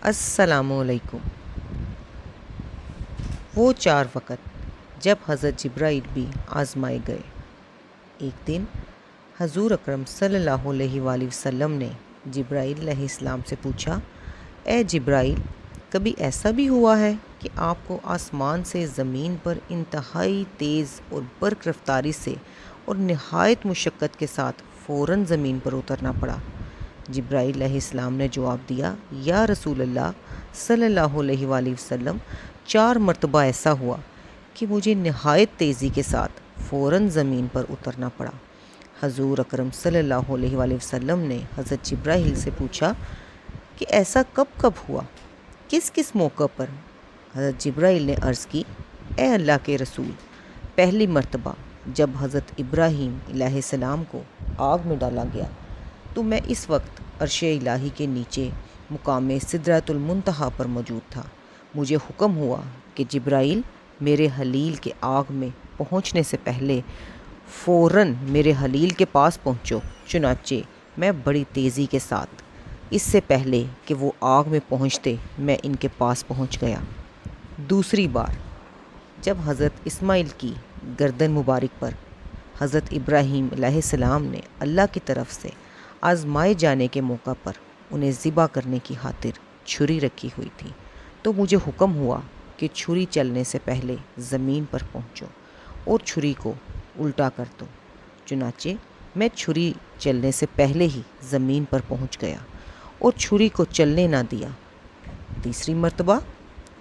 السلام علیکم۔ وہ 4 وقت جب حضرت جبرائیل بھی آزمائے گئے۔ ایک دن حضور اکرم صلی اللہ علیہ وآلہ وسلم نے جبرائیل علیہ السلام سے پوچھا، اے جبرائیل، کبھی ایسا بھی ہوا ہے کہ آپ کو آسمان سے زمین پر انتہائی تیز اور برق رفتاری سے اور نہایت مشقت کے ساتھ فوراً زمین پر اترنا پڑا؟ جبرائیل علیہ السلام نے جواب دیا، یا رسول اللہ صلی اللہ علیہ وآلہ وسلم، 4 مرتبہ ایسا ہوا کہ مجھے نہایت تیزی کے ساتھ فوراً زمین پر اترنا پڑا۔ حضور اکرم صلی اللہ علیہ وآلہ وسلم نے حضرت جبرائیل سے پوچھا کہ ایسا کب کب ہوا، کس کس موقع پر؟ حضرت جبرائیل نے عرض کی، اے اللہ کے رسول، پہلی مرتبہ جب حضرت ابراہیم علیہ السلام کو آگ میں ڈالا گیا تو میں اس وقت عرش الہی کے نیچے مقام سدرۃ المنتہا پر موجود تھا۔ مجھے حکم ہوا کہ جبرائیل، میرے حلیل کے آگ میں پہنچنے سے پہلے فوراً میرے حلیل کے پاس پہنچو۔ چنانچہ میں بڑی تیزی کے ساتھ، اس سے پہلے کہ وہ آگ میں پہنچتے، میں ان کے پاس پہنچ گیا۔ دوسری بار جب حضرت اسماعیل کی گردن مبارک پر حضرت ابراہیم علیہ السلام نے اللہ کی طرف سے آزمائے جانے کے موقع پر انہیں ذبح کرنے کی خاطر چھری رکھی ہوئی تھی، تو مجھے حکم ہوا کہ چھری چلنے سے پہلے زمین پر پہنچو اور چھری کو الٹا کر دو۔ چنانچہ میں چھری چلنے سے پہلے ہی زمین پر پہنچ گیا اور چھری کو چلنے نہ دیا۔ تیسری مرتبہ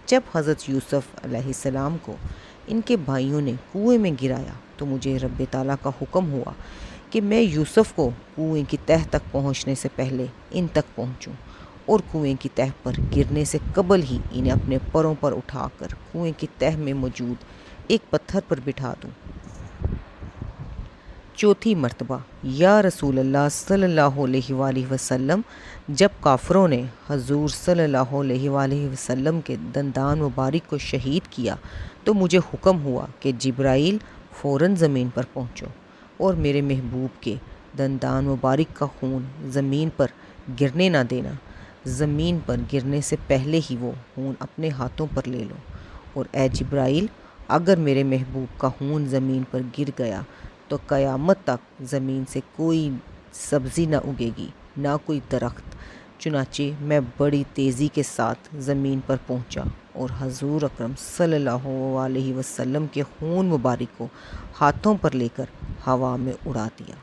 جب حضرت یوسف علیہ السلام کو ان کے بھائیوں نے کنویں میں گرایا تو مجھے رب تعالیٰ کا حکم ہوا کہ میں یوسف کو کنویں کی تہہ تک پہنچنے سے پہلے ان تک پہنچوں اور کنویں کی تہہ پر گرنے سے قبل ہی انہیں اپنے پروں پر اٹھا کر کنویں کی تہہ میں موجود ایک پتھر پر بٹھا دوں۔ چوتھی مرتبہ یا رسول اللہ صلی اللہ علیہ وآلہ وسلم، جب کافروں نے حضور صلی اللہ علیہ وآلہ وسلم کے دندان مبارک کو شہید کیا تو مجھے حکم ہوا کہ جبرائیل، فوراً زمین پر پہنچو اور میرے محبوب کے دندان مبارک کا خون زمین پر گرنے نہ دینا۔ زمین پر گرنے سے پہلے ہی وہ خون اپنے ہاتھوں پر لے لو، اور اے جبرائیل، اگر میرے محبوب کا خون زمین پر گر گیا تو قیامت تک زمین سے کوئی سبزی نہ اگے گی، نہ کوئی درخت۔ چنانچہ میں بڑی تیزی کے ساتھ زمین پر پہنچا اور حضور اکرم صلی اللہ علیہ وسلم کے خون مبارک کو ہاتھوں پر لے کر ہوا میں اڑا دیا۔